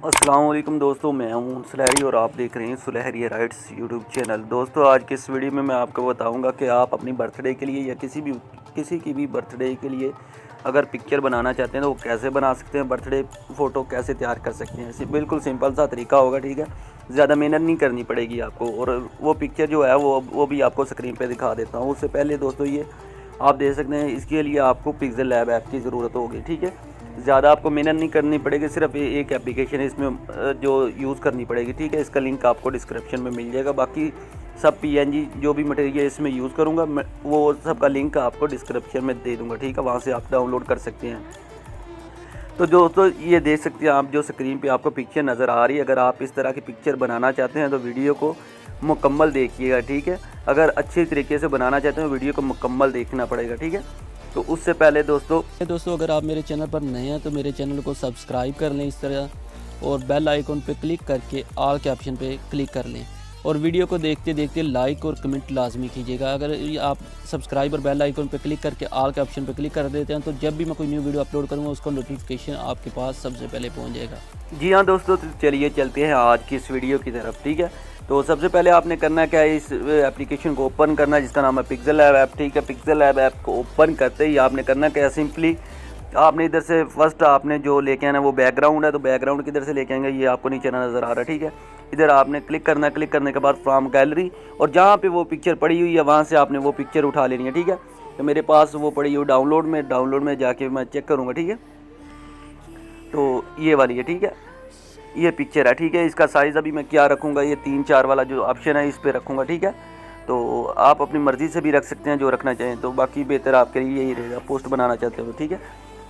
अस्सलाम वालेकुम दोस्तों, मैं हूं सुलहरी और आप देख रहे हैं सुलहरी राइट्स यूट्यूब चैनल। दोस्तों, आज के इस वीडियो में मैं आपको बताऊंगा कि आप अपनी बर्थडे के लिए या किसी की भी बर्थडे के लिए अगर पिक्चर बनाना चाहते हैं तो वो कैसे बना सकते हैं, बर्थडे फ़ोटो कैसे तैयार कर सकते हैं। बिल्कुल सिंपल सा तरीका होगा, ठीक है। ज़्यादा मेहनत नहीं करनी पड़ेगी आपको, और वो पिक्चर जो है वो भी आपको स्क्रीन पर दिखा देता हूँ। उससे पहले दोस्तों, ये आप देख सकते हैं, इसके लिए आपको पिक्सेल लैब ऐप की ज़रूरत होगी, ठीक है। ज़्यादा आपको मेहनत नहीं करनी पड़ेगी, सिर्फ एक एप्लीकेशन है इसमें जो यूज़ करनी पड़ेगी, ठीक है। इसका लिंक आपको डिस्क्रिप्शन में मिल जाएगा। बाकी सब पीएनजी जो भी मटेरियल इसमें यूज़ करूँगा मैं, वो सब का लिंक आपको डिस्क्रिप्शन में दे दूँगा, ठीक है। वहाँ से आप डाउनलोड कर सकते हैं। तो दोस्तों, ये देख सकते हैं आप, जो स्क्रीन पे आपको पिक्चर नज़र आ रही है। अगर आप इस तरह की पिक्चर बनाना चाहते हैं तो वीडियो को मुकम्मल देखिएगा, ठीक है। अगर अच्छे तरीके से बनाना चाहते हैं वीडियो को मुकम्मल देखना पड़ेगा, ठीक है। तो उससे पहले दोस्तों अगर आप मेरे चैनल पर नए हैं तो मेरे चैनल को सब्सक्राइब कर लें इस तरह, और बेल आइकन पे क्लिक करके ऑल के ऑप्शन पे क्लिक कर लें, और वीडियो को देखते देखते लाइक और कमेंट लाजमी कीजिएगा। अगर आप सब्सक्राइब और बेल आइकन पे क्लिक करके ऑल के ऑप्शन पे क्लिक कर देते हैं तो जब भी मैं कोई न्यू वीडियो अपलोड करूँगा उसका नोटिफिकेशन आपके पास सबसे पहले पहुँच जाएगा। जी हाँ दोस्तों, तो चलिए चलते हैं आज की इस वीडियो की तरफ, ठीक है। तो सबसे पहले आपने करना क्या है, इस एप्लीकेशन को ओपन करना है जिसका नाम है पिक्सेल लैब ऐप, ठीक है। पिक्सेल लैब ऐप को ओपन करते ही आपने करना क्या है, सिंपली आपने इधर से फर्स्ट आपने जो लेके आना है वो बैकग्राउंड है, तो बैकग्राउंड किधर से लेके आएंगे, ये आपको नीचे नज़र आ रहा है, ठीक है। इधर आपने क्लिक करना है, क्लिक करने के बाद फ्रॉम गैलरी, और जहाँ पे वो पिक्चर पड़ी हुई है वहाँ से आपने वो पिक्चर उठा लेनी है, ठीक है। तो मेरे पास वो पड़ी हुई डाउनलोड में जाके मैं चेक करूँगा, ठीक है। तो ये वाली है, ठीक है, ये पिक्चर है, ठीक है। इसका साइज़ अभी मैं क्या रखूँगा, ये 3-4 वाला जो ऑप्शन है इस पर रखूँगा, ठीक है। तो आप अपनी मर्ज़ी से भी रख सकते हैं जो रखना चाहें, तो बाकी बेहतर आपके लिए यही रहेगा, पोस्ट बनाना चाहते हो, ठीक है।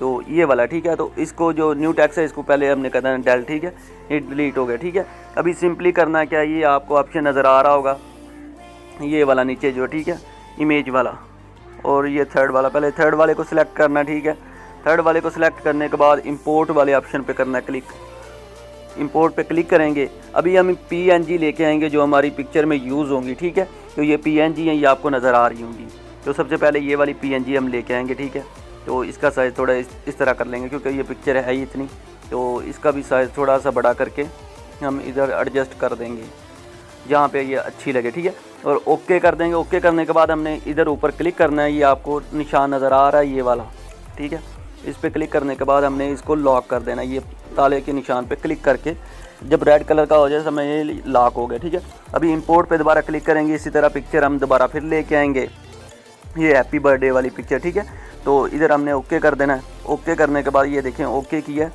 तो ये वाला, ठीक है। तो इसको जो न्यू टेक्स्ट है इसको पहले हमने करना है डेल, ठीक है। ये डिलीट हो गया, ठीक है। अभी सिंपली करना क्या है, ये आपको ऑप्शन नज़र आ रहा होगा, ये वाला नीचे जो, ठीक है, इमेज वाला, और ये थर्ड वाला। पहले थर्ड वाले को सिलेक्ट करना, ठीक है। थर्ड वाले को सिलेक्ट करने के बाद इम्पोर्ट वाले ऑप्शन पर करना है क्लिक। इंपोर्ट पे क्लिक करेंगे। अभी हम पीएनजी लेके आएंगे जो हमारी पिक्चर में यूज़ होंगी, ठीक है। तो ये पीएनजी हैं, ये आपको नज़र आ रही होंगी। तो सबसे पहले ये वाली पीएनजी हम लेके आएंगे, ठीक है। तो इसका साइज़ थोड़ा इस तरह कर लेंगे क्योंकि ये पिक्चर है ही इतनी, तो इसका भी साइज़ थोड़ा सा बड़ा करके हम इधर एडजस्ट कर देंगे जहाँ पे ये अच्छी लगे, ठीक है। और ओके कर देंगे। ओके करने के बाद हमने इधर ऊपर क्लिक करना है, ये आपको निशान नज़र आ रहा है ये वाला, ठीक है। इस पर क्लिक करने के बाद हमने इसको लॉक कर देना, ये ताले के निशान पे क्लिक करके जब रेड कलर का हो जाए समय ये लॉक हो गया, ठीक है। अभी इंपोर्ट पे दोबारा क्लिक करेंगे, इसी तरह पिक्चर हम दोबारा फिर लेके आएंगे, ये हैप्पी बर्थडे वाली पिक्चर, ठीक है। तो इधर हमने ओके कर देना है। ओके करने के बाद ये देखें ओके किया,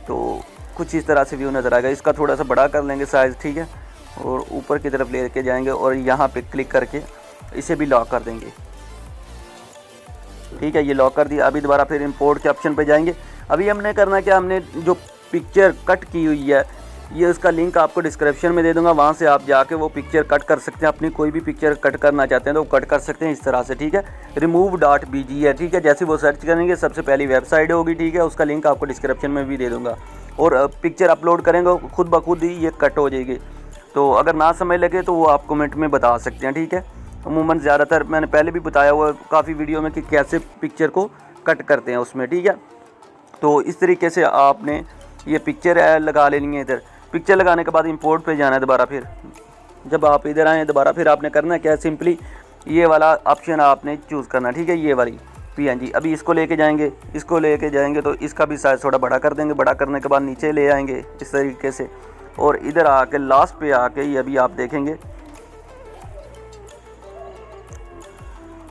तो कुछ इस तरह से व्यू नज़र आएगा। इसका थोड़ा सा बड़ा कर लेंगे साइज़, ठीक है, और ऊपर की तरफ लेके जाएंगे और यहाँ पर क्लिक करके इसे भी लॉक कर देंगे, ठीक है। ये लॉक कर दिया। अभी दोबारा फिर इंपोर्ट के ऑप्शन पे जाएंगे। अभी हमने करना क्या, हमने जो पिक्चर कट की हुई है ये उसका लिंक आपको डिस्क्रिप्शन में दे दूंगा, वहाँ से आप जाके वो पिक्चर कट कर सकते हैं। अपनी कोई भी पिक्चर कट करना चाहते हैं तो वो कट कर सकते हैं इस तरह से, ठीक है। remove.bg है, ठीक है। जैसे वो सर्च करेंगे सबसे पहली वेबसाइट होगी, ठीक है। उसका लिंक आपको डिस्क्रिप्शन में भी दे दूँगा, और पिक्चर अपलोड करेंगे खुद ब खुद ही ये कट हो जाएगी। तो अगर ना समझ लगे तो वो आप कमेंट में बता सकते हैं, ठीक है। अमूमन ज़्यादातर मैंने पहले भी बताया हुआ काफ़ी वीडियो में कि कैसे पिक्चर को कट करते हैं उसमें, ठीक है। तो इस तरीके से आपने ये पिक्चर लगा लेनी है। इधर पिक्चर लगाने के बाद इंपोर्ट पे जाना है दोबारा। फिर जब आप इधर आएँ दोबारा फिर आपने करना क्या है, सिंपली ये वाला ऑप्शन आपने चूज़ करना, ठीक है, ये वाली पीएनजी। अभी इसको लेके जाएंगे तो इसका भी साइज़ थोड़ा बड़ा कर देंगे। बड़ा करने के बाद नीचे ले आएंगे इस तरीके से, और इधर आके लास्ट पे आके ये अभी आप देखेंगे,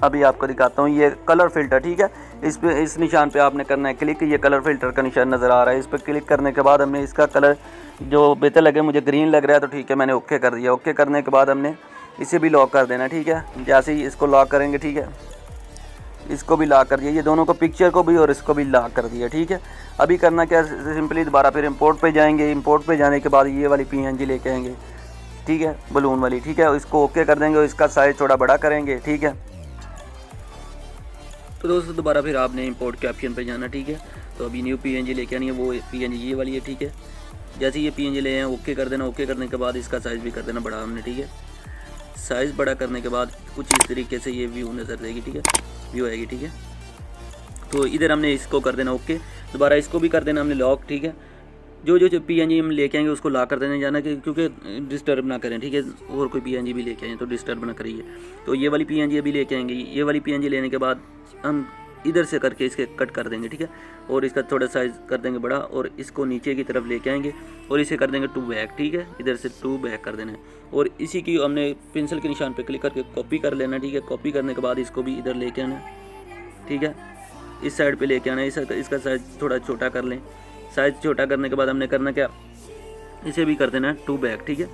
अभी आपको दिखाता हूँ, ये कलर फ़िल्टर, ठीक है। इस निशान पे आपने करना है क्लिक। ये कलर फ़िल्टर का निशान नज़र आ रहा है, इस पर क्लिक करने के बाद हमने इसका कलर जो बेहतर लगे, मुझे ग्रीन लग रहा है तो ठीक है, मैंने ओके कर दिया। ओके करने के बाद हमने इसे भी लॉक कर देना, ठीक है। जैसे ही इसको लॉक करेंगे, ठीक है, इसको भी लॉक कर दिया, ये दोनों को, पिक्चर को भी और इसको भी लॉक कर दिया, ठीक है। अभी करना क्या, सिंपली दोबारा फिर इंपोर्ट पे जाएंगे। इंपोर्ट पे जाने के बाद ये वाली पीएनजी लेके आएंगे, ठीक है, बलून वाली, ठीक है। इसको ओके कर देंगे और इसका साइज़ थोड़ा बड़ा करेंगे, ठीक है। तो दोस्तों दोबारा फिर आपने इंपोर्ट के ऑप्शन पे जाना, ठीक है। तो अभी न्यू पीएनजी लेके आनी है, वो पीएनजी ये वाली है, ठीक है। जैसे ये पीएनजी ले आए ओके कर देना। ओके करने के बाद इसका साइज़ भी कर देना बड़ा हमने, ठीक है। साइज़ बड़ा करने के बाद कुछ इस तरीके से ये व्यू नज़र देगी, ठीक है, व्यू आएगी, ठीक है। तो इधर हमने इसको कर देना ओके। दोबारा इसको भी कर देना हमने लॉक, ठीक है। जो PNG हम लेके आएंगे उसको ला कर देने जाना कि क्योंकि डिस्टर्ब ना करें, ठीक है। और कोई PNG भी लेके आए तो डिस्टर्ब ना करिए। तो ये वाली PNG अभी लेके आएंगे। ये वाली PNG लेने के बाद हम इधर से करके इसके कट कर देंगे, ठीक है। और इसका थोड़ा साइज़ कर देंगे बड़ा और इसको नीचे की तरफ लेके आएंगे और इसे कर देंगे 2 बैक, ठीक है। इधर से 2 बैक कर देना है और इसी की हमने पेंसिल के निशान पे क्लिक करके कॉपी कर लेना, ठीक है। कॉपी करने के बाद इसको भी इधर लेके आना, ठीक है। इस साइड पे लेके आना है। इसका साइज़ थोड़ा छोटा कर लें। साइज़ छोटा करने के बाद हमने करना क्या, इसे भी कर देना है 2 बैक, ठीक है।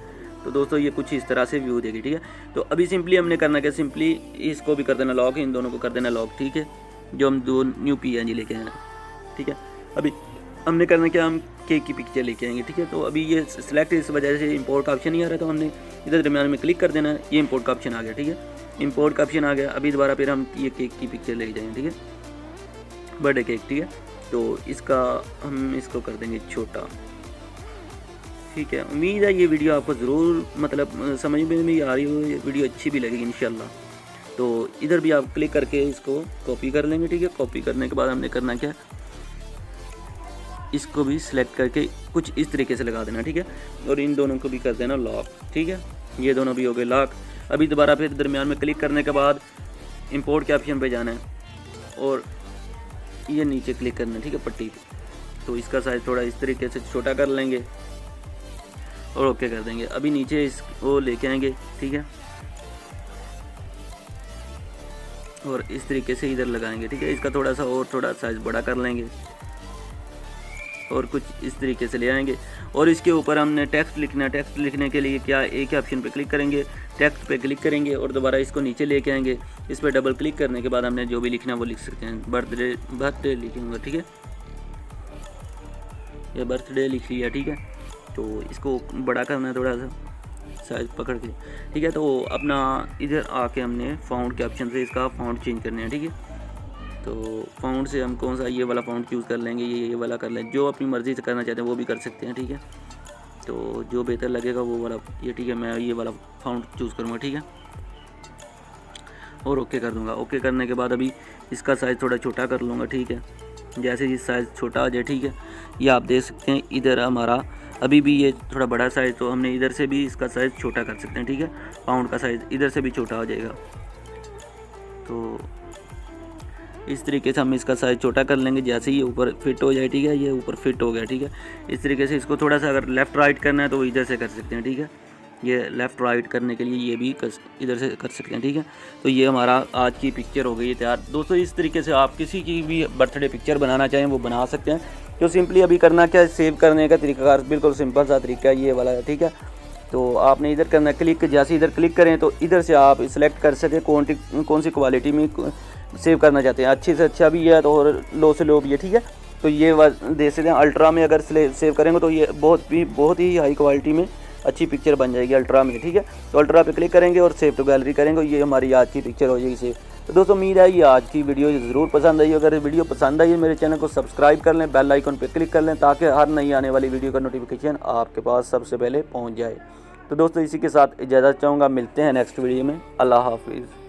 तो दोस्तों ये कुछ इस तरह से व्यू देगी, ठीक है। तो अभी सिंपली हमने करना क्या, सिंपली इसको भी कर देना लॉक, इन दोनों को कर देना लॉक, ठीक है। जो हम 2 न्यू PNG लेके आए हैं, ठीक है। अभी हमने करना क्या, हम केक की पिक्चर लेके आएंगे, ठीक है। तो अभी ये सिलेक्ट इस वजह से इंपोर्ट का ऑप्शन नहीं आ रहा, तो हमने इधर दरम्यान में क्लिक कर देना है। ये इंपोर्ट का ऑप्शन आ गया, ठीक है। इंपोर्ट का ऑप्शन आ गया। अभी दोबारा फिर हम ये केक की पिक्चर लेके जाएंगे, ठीक है, बर्थडे केक, ठीक है। तो इसका हम इसको कर देंगे छोटा, ठीक है। उम्मीद है ये वीडियो आपको ज़रूर मतलब समझ में आ रही हो, ये वीडियो अच्छी भी लगेगी इंशाल्लाह। तो इधर भी आप क्लिक करके इसको कॉपी कर लेंगे, ठीक है। कॉपी करने के बाद हमने करना क्या, इसको भी सिलेक्ट करके कुछ इस तरीके से लगा देना, ठीक है। और इन दोनों को भी कर देना लॉक, ठीक है। ये दोनों भी हो गए लॉक। अभी दोबारा फिर दरमियान में क्लिक करने के बाद इंपोर्ट के ऑप्शन पे जाना है और ये नीचे क्लिक करना है, ठीक है, पट्टी पे। तो इसका साइज़ थोड़ा इस तरीके से छोटा कर लेंगे और ओके कर देंगे। अभी नीचे इसको लेके आएंगे, ठीक है, और इस तरीके से इधर लगाएंगे, ठीक है। इसका थोड़ा सा और थोड़ा साइज़ बड़ा कर लेंगे और कुछ इस तरीके से ले आएंगे। और इसके ऊपर हमने टेक्स्ट लिखना है। टेक्स्ट लिखने के लिए क्या, एक ही ऑप्शन पे क्लिक करेंगे, टेक्स्ट पे क्लिक करेंगे और दोबारा इसको नीचे लेके आएंगे। इस पर डबल क्लिक करने के बाद हमने जो भी लिखना है वो लिख सकते हैं। बर्थडे लिखेंगे, ठीक है, ये बर्थडे लिख लिया, ठीक है। तो इसको बड़ा करना है थोड़ा सा साइज पकड़ के, ठीक है। तो अपना इधर आके हमने फाउंड के ऑप्शन से इसका फाउंड चेंज करना है, ठीक है। तो फाउंड से हम कौन सा ये वाला फाउंड चूज़ कर लेंगे, ये वाला कर लें, जो अपनी मर्ज़ी से करना चाहते हैं वो भी कर सकते हैं, ठीक है। तो जो बेहतर लगेगा वो वाला ये, ठीक है। मैं ये वाला फाउंड चूज़ करूँगा, ठीक है, और ओके कर दूँगा। ओके करने के बाद अभी इसका साइज़ थोड़ा छोटा कर लूँगा, ठीक है। जैसे ये साइज़ छोटा आ जाए, ठीक है, ये आप देख सकते हैं। इधर हमारा अभी भी ये थोड़ा बड़ा साइज़, तो हमने इधर से भी इसका साइज़ छोटा कर सकते हैं, ठीक है। पाउंड का साइज़ इधर से भी छोटा हो जाएगा। तो इस तरीके से हम इसका साइज़ छोटा कर लेंगे जैसे ही ये ऊपर फिट हो जाए, ठीक है। ये ऊपर फिट हो गया, ठीक है। इस तरीके से इसको थोड़ा सा अगर लेफ़्ट राइट करना है तो इधर से कर सकते हैं, ठीक है। ये लेफ़्ट राइट करने के लिए ये भी इधर से कर सकते हैं, ठीक है। तो ये हमारा आज की पिक्चर हो गई है तैयार। दोस्तों इस तरीके से आप किसी की भी बर्थडे पिक्चर बनाना चाहें वो बना सकते हैं। तो सिंपली अभी करना क्या है, सेव करने का तरीका बिल्कुल सिंपल सा तरीका है, ये वाला है, ठीक है। तो आपने इधर करना क्लिक, जैसे इधर क्लिक करें तो इधर से आप सिलेक्ट कर सकें कौन सी क्वालिटी में सेव करना चाहते हैं। अच्छे से अच्छा भी है तो और लो से लो भी है, ठीक है। तो ये दे सकते हैं। अल्ट्रा में अगर सेव करेंगे तो ये बहुत ही हाई क्वालिटी में अच्छी पिक्चर बन जाएगी अल्ट्रा में, ठीक है। तो अल्ट्रा पे क्लिक करेंगे और सेव टू गैलरी करेंगे, ये हमारी आज की पिक्चर हो जाएगी सेव। तो दोस्तों उम्मीद है ये आज की वीडियो ज़रूर पसंद आई। अगर वीडियो पसंद आई मेरे चैनल को सब्सक्राइब कर लें, बेल आइकन पे क्लिक कर लें ताकि हर नई आने वाली वीडियो का नोटिफिकेशन आपके पास सबसे पहले पहुंच जाए। तो दोस्तों इसी के साथ इजाज़त चाहूँगा, मिलते हैं नेक्स्ट वीडियो में। अल्लाह हाफिज़।